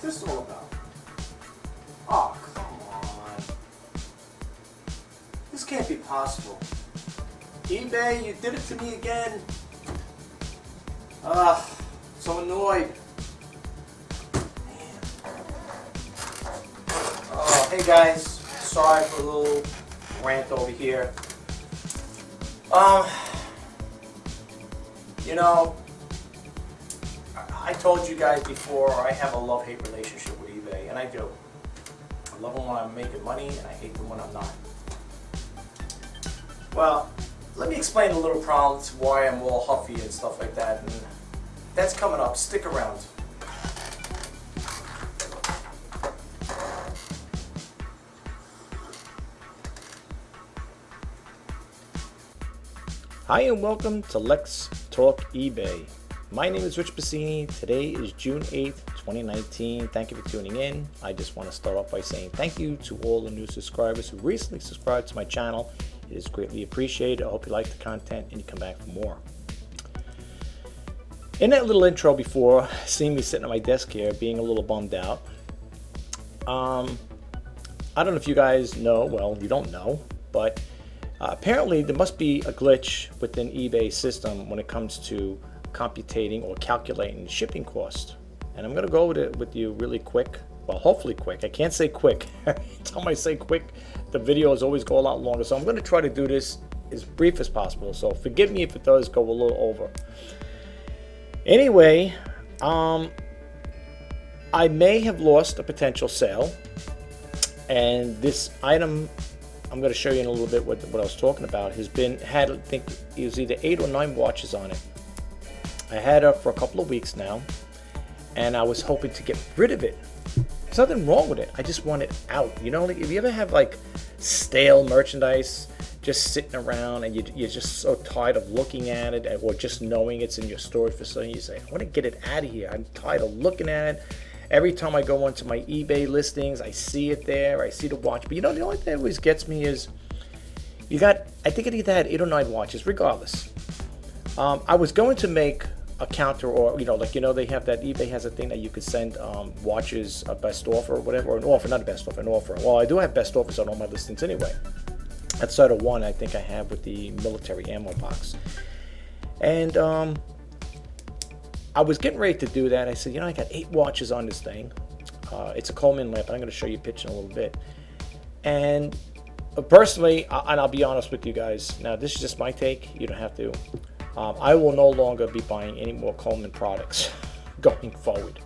this all about? Oh, come on. This can't be possible. eBay, you did it to me again. So annoyed. Oh, hey guys. Sorry for a little rant over here. You know, I told you guys before I have a love-hate relationship with eBay, and I do. I love them when I'm making money, and I hate them when I'm not. Well, let me explain a little problem to why I'm all huffy and stuff like that, and that's coming up. Stick around. Hi and welcome to Let's Talk eBay. My name is Rich Pasini. Today is June 8th, 2019. Thank you for tuning in. I just want to start off by saying thank you to all the new subscribers who recently subscribed to my channel. It is greatly appreciated. I hope you like the content and you come back for more. In that little intro before, seeing me sitting at my desk here being a little bummed out, I don't know if you guys know, well, you don't know, but apparently there must be a glitch within eBay system when it comes to computating or calculating shipping cost. And I'm going to go over it with you really quick. Well, hopefully quick. I can't say quick. Every time I say quick, the videos always go a lot longer. So I'm going to try to do this as brief as possible. So forgive me if it does go a little over. Anyway, I may have lost a potential sale. And this item I'm going to show you in a little bit what I was talking about had I think it was either 8 or 9 watches on it. I had her for a couple of weeks now, and I was hoping to get rid of it. There's nothing wrong with it. I just want it out. You know, like if you ever have like stale merchandise just sitting around and you're just so tired of looking at it or just knowing it's in your storage facility, you say, I want to get it out of here. I'm tired of looking at it. Every time I go onto my eBay listings, I see it there, I see the watch. But you know, the only thing that always gets me is, I think it either had 8 or 9 watches, regardless. I was going to make a counter, or, they have that, eBay has a thing that you could send watches a best offer or whatever, or an offer, not a best offer, an offer. Well, I do have best offers on all my listings anyway. Outside of one I think I have with the military ammo box. And I was getting ready to do that. I said, I got 8 watches on this thing. It's a Coleman lamp. I'm going to show you a picture in a little bit. And personally, and I'll be honest with you guys, now this is just my take. You don't have to. I will no longer be buying any more Coleman products going forward.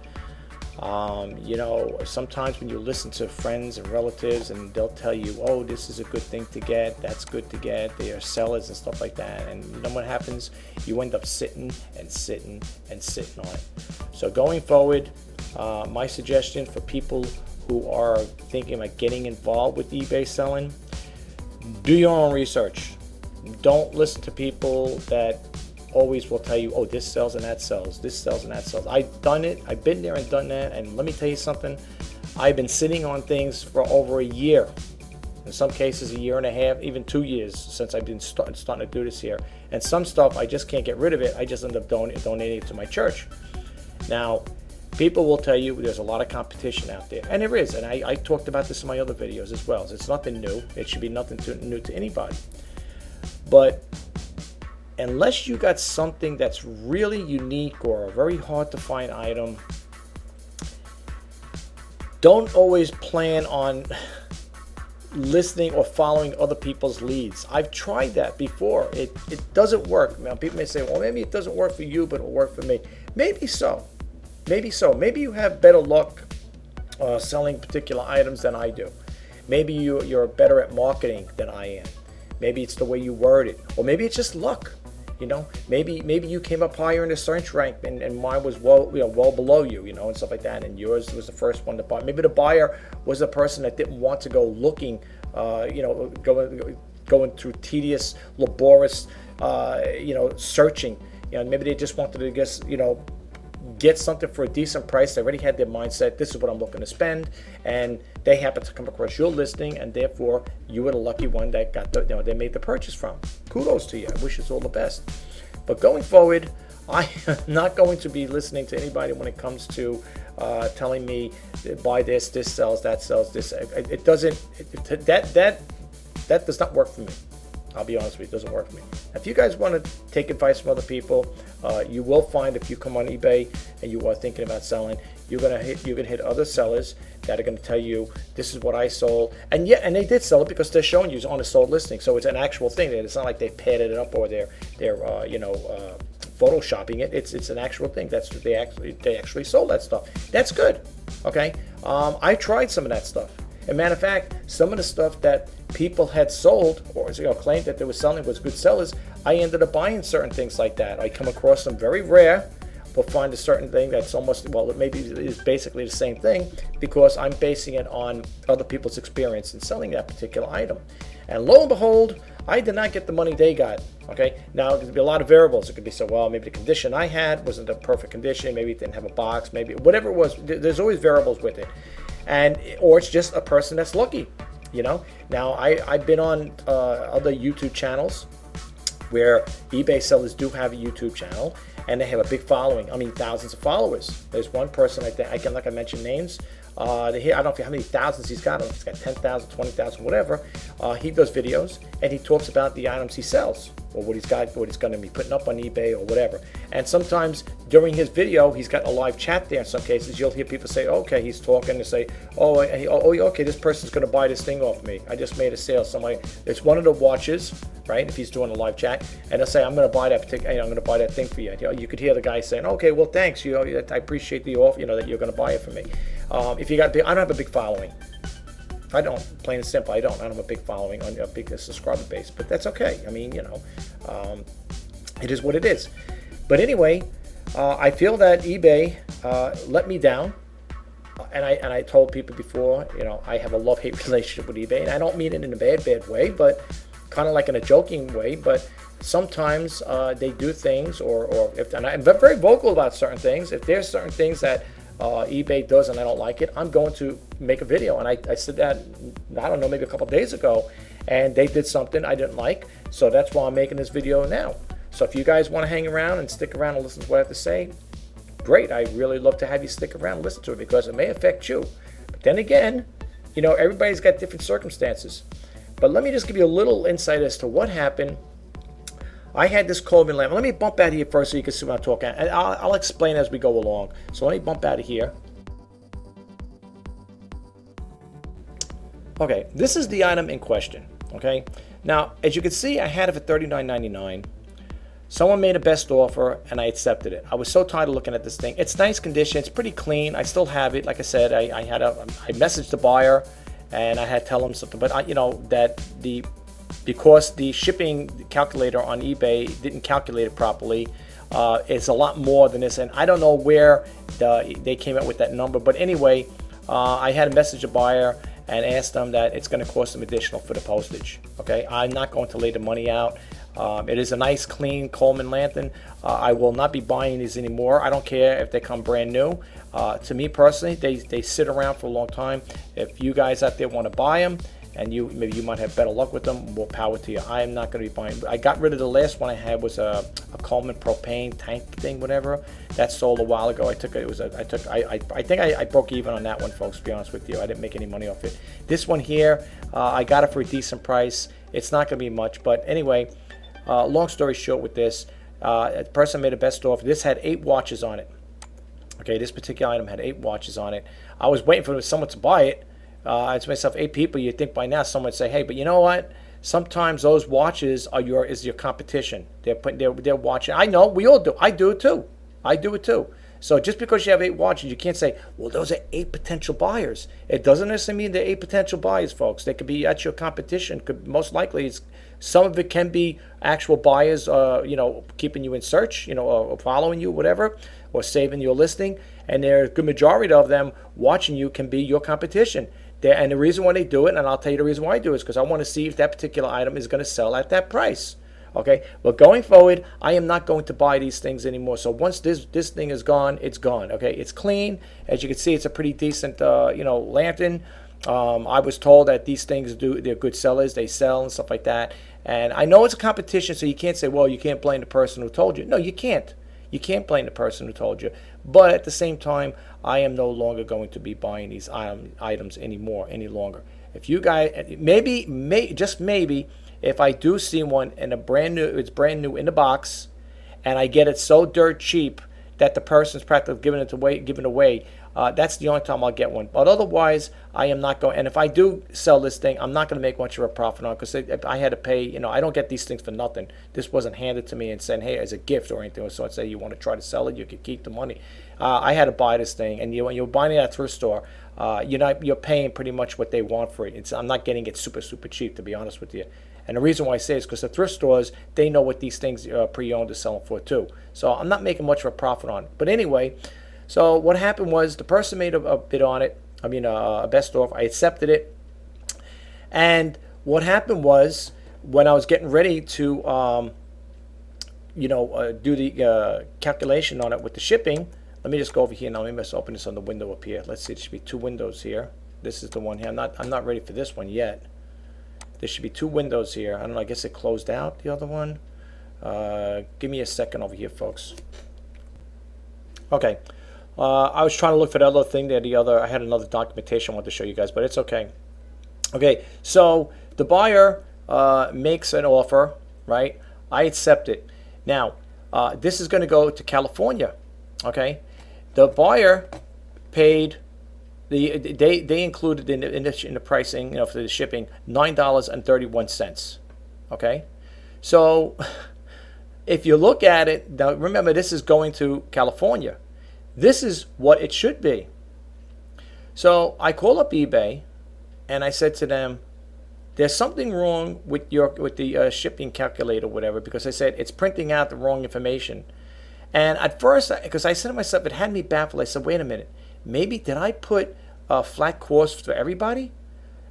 Sometimes when you listen to friends and relatives and they'll tell you, oh, this is a good thing to get, that's good to get, they are sellers and stuff like that, and you know what happens? You end up sitting and sitting and sitting on it. So going forward, my suggestion for people who are thinking about getting involved with eBay selling, do your own research. Don't listen to people that always will tell you, oh, this sells and that sells, this sells and that sells. I've done it, I've been there and done that, and let me tell you something, I've been sitting on things for over a year, in some cases a year and a half, even 2 years since I've been starting to do this here. And some stuff I just can't get rid of it, I just end up donating it to my church. Now, people will tell you there's a lot of competition out there, and there is, and I talked about this in my other videos as well. It's nothing new, it should be nothing new to anybody. But unless you got something that's really unique or a very hard to find item, don't always plan on listening or following other people's leads. I've tried that before. It doesn't work. Now, people may say, well, maybe it doesn't work for you, but it'll work for me. Maybe so. Maybe so. Maybe you have better luck selling particular items than I do. Maybe you're better at marketing than I am. Maybe it's the way you word it, or maybe it's just luck. Maybe you came up higher in the search rank and mine was well below you, and stuff like that, and yours was the first one to buy. Maybe the buyer was the person that didn't want to go looking, going through tedious, laborious, searching. Maybe they just wanted to get something for a decent price. They already had their mindset, this is what I'm looking to spend, and they happened to come across your listing, and therefore you were the lucky one that got they made the purchase from. Kudos to you. I wish you all the best. But going forward, I am not going to be listening to anybody when it comes to telling me buy this sells, that sells, this. It doesn't. That does not work for me. I'll be honest with you, it doesn't work for me. If you guys want to take advice from other people, you will find if you come on eBay and you are thinking about selling, you're gonna hit other sellers that are gonna tell you this is what I sold, and they did sell it because they're showing you on a sold listing, so it's an actual thing. It's not like they padded it up or they're photoshopping it. It's an actual thing. That's what they actually sold that stuff. That's good. Okay, I tried some of that stuff. As a matter of fact, some of the stuff that people had sold or claimed that they were selling was good sellers, I ended up buying certain things like that. I come across some very rare, but find a certain thing that's almost, well, it maybe is basically the same thing because I'm basing it on other people's experience in selling that particular item. And lo and behold, I did not get the money they got. Okay, now there could be a lot of variables. It could be maybe the condition I had wasn't a perfect condition, maybe it didn't have a box, maybe whatever it was. There's always variables with it, or it's just a person that's lucky. Now I've been on other YouTube channels where eBay sellers do have a YouTube channel and they have a big following. I mean, thousands of followers. There's one person like I mentioned names. I don't know how many thousands he's got. I don't know if he's got 10,000, 20,000, whatever. He does videos and he talks about the items he sells or what he's got, what he's going to be putting up on eBay or whatever. And sometimes during his video, he's got a live chat there. In some cases, you'll hear people say, okay, he's talking and say, okay, this person's going to buy this thing off me. I just made a sale. It's one of the watches, right? If he's doing a live chat, and they'll say, I'm going to buy that particular, I'm going to buy that thing for you. You could hear the guy saying, okay, well, thanks. I appreciate the offer, that you're going to buy it for me. I don't have a big following. I don't, plain and simple. I don't have a big following on a big subscriber base, but that's okay. I mean, it is what it is. But anyway, I feel that eBay let me down, and I told people before, I have a love-hate relationship with eBay, and I don't mean it in a bad way, but kind of like in a joking way. But sometimes they do things, and I'm very vocal about certain things. If there's certain things that eBay does and I don't like it, I'm going to make a video. And I said that, I don't know, maybe a couple days ago, and they did something I didn't like, so that's why I'm making this video now. So if you guys want to hang around and stick around and listen to what I have to say, great. I really love to have you stick around and listen to it because it may affect you. But then again, everybody's got different circumstances. But let me just give you a little insight as to what happened. I had this Coleman lamp. Let me bump out of here first so you can see what I'm talking about. And I'll explain as we go along. So let me bump out of here. Okay, this is the item in question. Okay, now as you can see, I had it for $39.99. Someone made a best offer and I accepted it. I was so tired of looking at this thing. It's nice condition. It's pretty clean. I still have it. Like I said, I messaged the buyer and I had to tell him something. But because the shipping calculator on eBay didn't calculate it properly, it's a lot more than this. And I don't know where they came up with that number. But anyway, I had to message a buyer and ask them that it's going to cost them additional for the postage. Okay, I'm not going to lay the money out. It is a nice, clean Coleman lantern. I will not be buying these anymore. I don't care if they come brand new. To me personally, they sit around for a long time. If you guys out there want to buy them, and maybe you might have better luck with them, more power to you. I am not going to be buying. I got rid of the last one I had was a Coleman propane tank thing, whatever. That sold a while ago. I think I broke even on that one, folks. To be honest with you, I didn't make any money off it. This one here, I got it for a decent price. It's not going to be much, but anyway. Long story short with this, the person made a best offer. This had 8 watches on it. Okay, this particular item had 8 watches on it. I was waiting for someone to buy it. I told myself, 8 people, you'd think by now someone would say, hey, but you know what? Sometimes those watches are your competition. They're watching. I know, we all do. I do it too. So just because you have 8 watches, you can't say, well, those are 8 potential buyers. It doesn't necessarily mean they're 8 potential buyers, folks. They could be at your competition. Most likely, some of it can be actual buyers, keeping you in search, or following you, whatever, or saving your listing. And a good majority of them watching you can be your competition. And the reason why they do it, and I'll tell you the reason why I do it, is because I want to see if that particular item is going to sell at that price. Okay, well, going forward, I am not going to buy these things anymore. So once this thing is gone, it's gone. Okay, it's clean. As you can see, it's a pretty decent, lantern. I was told that these things they're good sellers. They sell and stuff like that. And I know it's a competition, so you can't say, well, you can't blame the person who told you. No, you can't. You can't blame the person who told you. But at the same time, I am no longer going to be buying these items any longer. If you guys, just maybe, if I do see one and it's brand new in the box, and I get it so dirt cheap that the person's practically giving it away, that's the only time I'll get one. But otherwise, I am not going. And if I do sell this thing, I'm not going to make much of a profit on it, because I had to pay. I don't get these things for nothing. This wasn't handed to me and said, hey, as a gift or anything. So I'd say, you want to try to sell it, you could keep the money. I had to buy this thing, and when you're buying it at a thrift store, you're paying pretty much what they want for it. I'm not getting it super cheap, to be honest with you. And the reason why I say is because the thrift stores, they know what these things pre-owned are selling for too. So I'm not making much of a profit on it. But anyway, so what happened was the person made a bid on it. A best offer. I accepted it. And what happened was, when I was getting ready to do the calculation on it with the shipping, let me just go over here now. Let me just open this on the window up here. Let's see, there should be 2 windows here. This is the one here. I'm not ready for this one yet. There should be 2 windows here. I don't know, I guess it closed out, the other one. Give me a second over here, folks. Okay. I was trying to look for the other thing there. I had another documentation I wanted to show you guys, but it's okay. Okay, so the buyer makes an offer, right? I accept it. Now, this is going to go to California, okay? The buyer paid, they included in the pricing, for the shipping, $9.31, okay? So if you look at it, now remember, this is going to California. This is what it should be. So I call up eBay, and I said to them, there's something wrong with the shipping calculator, whatever, because I said it's printing out the wrong information. And at first, because I said to myself, it had me baffled. I said, wait a minute, maybe did I put a flat cost for everybody?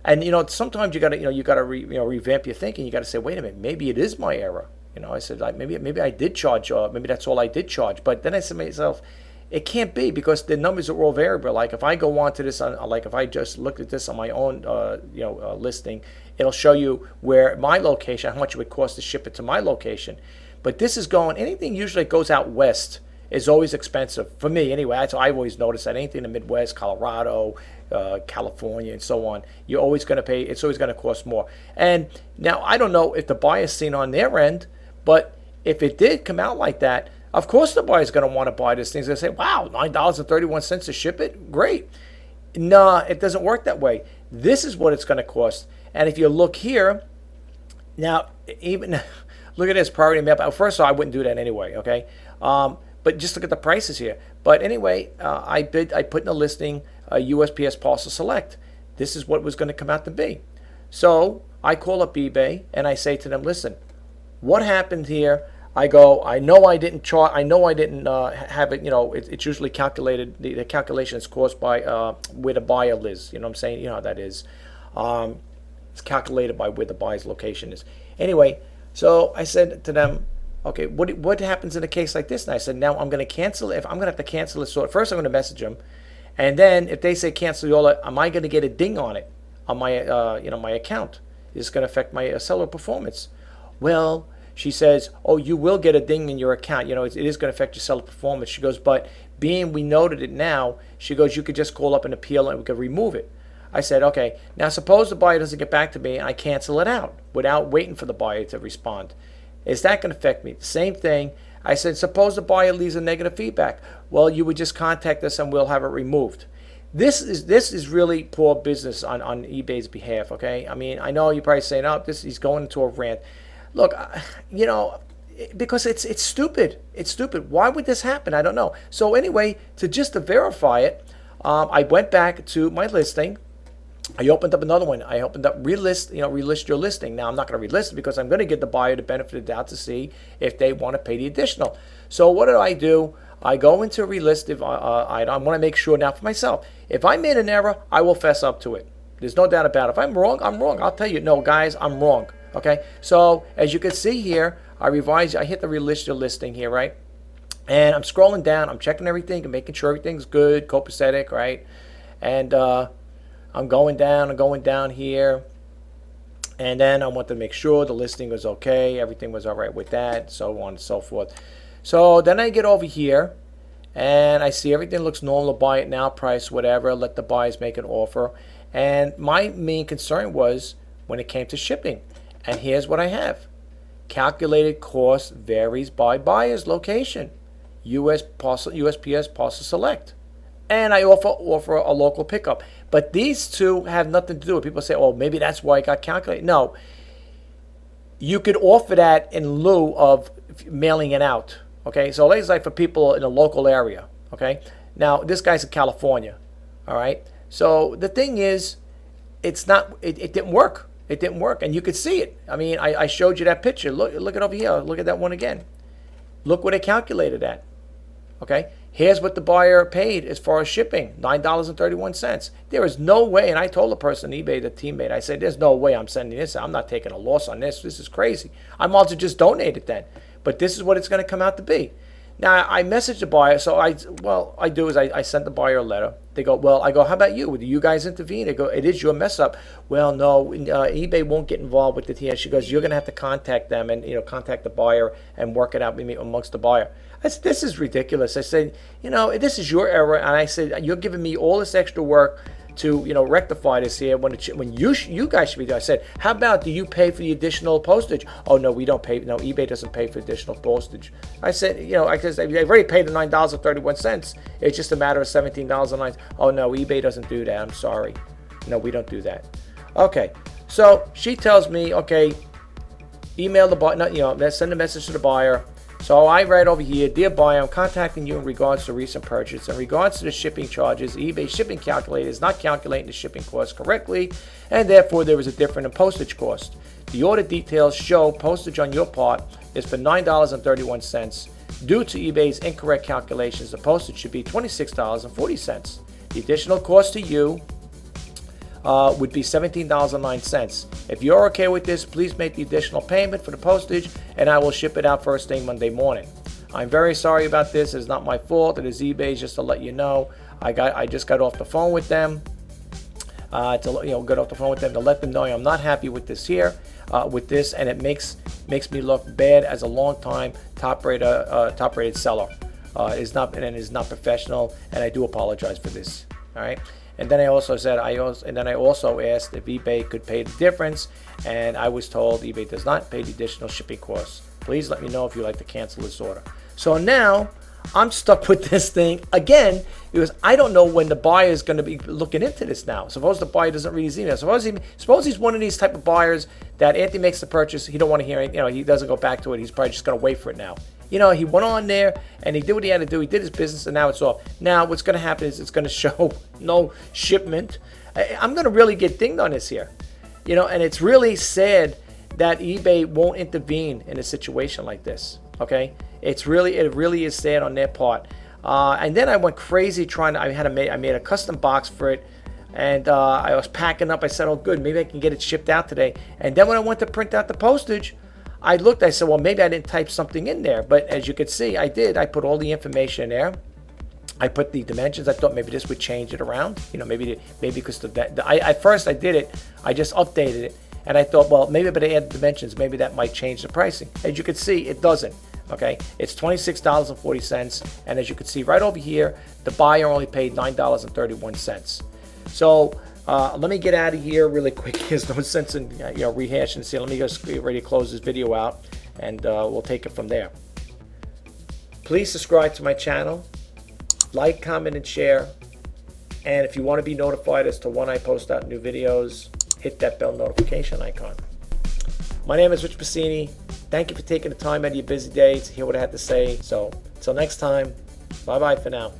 And sometimes you gotta revamp your thinking. You gotta say, wait a minute, maybe it is my error. I said, maybe I did charge, maybe that's all I did charge. But then I said to myself, it can't be, because the numbers are all variable. Like if I go on to this, if I just looked at this on my own, listing, it'll show you where my location, how much it would cost to ship it to my location. But this is anything usually that goes out west is always expensive for me anyway. That's I always notice that anything in the Midwest, Colorado, California, and so on, you're always going to pay. It's always going to cost more. And now I don't know if the buyer's seen on their end, but if it did come out like that, of course the buyer's going to want to buy this thing. He's going to say, wow, $9.31 to ship it? Great. No, it doesn't work that way. This is what it's going to cost. And if you look here, now, even look at this priority map. First of all, I wouldn't do that anyway, okay? But just look at the prices here. But anyway, I put in the listing USPS Parcel Select. This is what it was going to come out to be. So I call up eBay and I say to them, listen, what happened here? I go, I know I didn't have it, it's usually calculated, the calculation is caused by where the buyer lives, you know what I'm saying? You know how that is. It's calculated by where the buyer's location is. Anyway, so I said to them, okay, what happens in a case like this? And I said, now I'm going to cancel it. If I'm going to have to cancel it, so first I'm going to message them. And then if they say cancel the order, am I going to get a ding on it, on my, my account? Is it going to affect my seller performance? Well, she says, oh, you will get a ding in your account. It is going to affect your seller performance. She goes, but being we noted it now, she goes, you could just call up and appeal and we could remove it. I said, okay, now suppose the buyer doesn't get back to me and I cancel it out without waiting for the buyer to respond. Is that going to affect me? The same thing. I said, suppose the buyer leaves a negative feedback. Well, you would just contact us and we'll have it removed. This is really poor business on eBay's behalf, okay? I mean, I know you're probably saying, oh, he's going into a rant. Look, because it's stupid. It's stupid. Why would this happen? I don't know. So anyway, to verify it, I went back to my listing. I opened up another one. I opened up relist your listing. Now I'm not going to relist it because I'm going to give the buyer the benefit of the doubt to see if they want to pay the additional. So what do? I go into a relist item. I want to make sure now for myself. If I made an error, I will fess up to it. There's no doubt about it. If I'm wrong, I'm wrong. I'll tell you, no, guys, I'm wrong. Okay, so as you can see here, I hit the relist your listing here, right? And I'm scrolling down, I'm checking everything and making sure everything's good, copacetic, right? And I'm going down here. And then I want to make sure the listing was okay, everything was all right with that, so on and so forth. So then I get over here and I see everything looks normal. Buy it now, price, whatever. Let the buyers make an offer. And my main concern was when it came to shipping. And here's what I have. Calculated cost varies by buyer's location. USPS Parcel Select. And I offer a local pickup. But these two have nothing to do with it. People say, oh, maybe that's why it got calculated. No. You could offer that in lieu of mailing it out. Okay, so it's like for people in a local area. Okay, now this guy's in California. All right, so the thing is, it's not. It didn't work. It didn't work, and you could see it. I mean, I showed you that picture. Look it over here. Look at that one again. Look what I calculated at. Okay, here's what the buyer paid as far as shipping: $9.31. There is no way, and I told the person on eBay, the teammate, I said, "There's no way I'm sending this. I'm not taking a loss on this. This is crazy. I'm also just donate it then." But this is what it's going to come out to be. Now, I messaged the buyer, so I sent the buyer a letter. They go, well, I go, how about you? Would you guys intervene? They go, it is your mess up. Well, no, eBay won't get involved with it here. She goes, you're going to have to contact them and, contact the buyer and work it out amongst the buyer. I said, this is ridiculous. I said, this is your error. And I said, you're giving me all this extra work to rectify this here when you guys should be doing. I said, how about, do you pay for the additional postage? Oh no, we don't pay. No, eBay doesn't pay for additional postage. I said, because they've already paid the $9.31. It's just a matter of $17.09. Oh no, eBay doesn't do that. I'm sorry. No, we don't do that. Okay, so she tells me, okay, email the buyer. Send a message to the buyer. So I write over here, dear buyer, I'm contacting you in regards to recent purchase. In regards to the shipping charges, eBay shipping calculator is not calculating the shipping cost correctly, and therefore there is a difference in postage cost. The order details show postage on your part is for $9.31. Due to eBay's incorrect calculations, the postage should be $26.40. The additional cost to you would be $17.09. If you're okay with this, please make the additional payment for the postage and I will ship it out first thing Monday morning. I'm very sorry about this. It's not my fault. It is eBay's, just to let you know. I just got off the phone with them to let them know I'm not happy with this here, and it makes me look bad as a long time top rated seller. It is not professional, and I do apologize for this. All right. And then I also asked if eBay could pay the difference, and I was told eBay does not pay the additional shipping costs. Please let me know if you'd like to cancel this order. So now I'm stuck with this thing again because I don't know when the buyer is going to be looking into this now. Suppose the buyer doesn't read his email. Suppose he's one of these type of buyers that Anthony makes the purchase, he don't want to hear it, he doesn't go back to it. He's probably just going to wait for it now. He went on there and he did what he had to do. He did his business and now it's off. Now what's going to happen is it's going to show no shipment. I'm going to really get dinged on this here. And it's really sad that eBay won't intervene in a situation like this. Okay? It really is sad on their part. And then I went crazy I made a custom box for it. And I was packing up. I said, oh good, maybe I can get it shipped out today. And then when I went to print out the postage, I said, well, maybe I didn't type something in there. But as you could see, I did. I put all the information in there. I put the dimensions. I thought maybe this would change it around. Maybe because at first I did it. I just updated it. And I thought, well, maybe if I add dimensions, maybe that might change the pricing. As you can see, it doesn't. Okay, it's $26.40. And as you can see right over here, the buyer only paid $9.31. So let me get out of here really quick. There's no sense in rehashing this here. Let me just get ready to close this video out, and we'll take it from there. Please subscribe to my channel, like, comment, and share. And if you want to be notified as to when I post out new videos, hit that bell notification icon. My name is Rich Pasini. Thank you for taking the time out of your busy day to hear what I had to say. So until next time, bye-bye for now.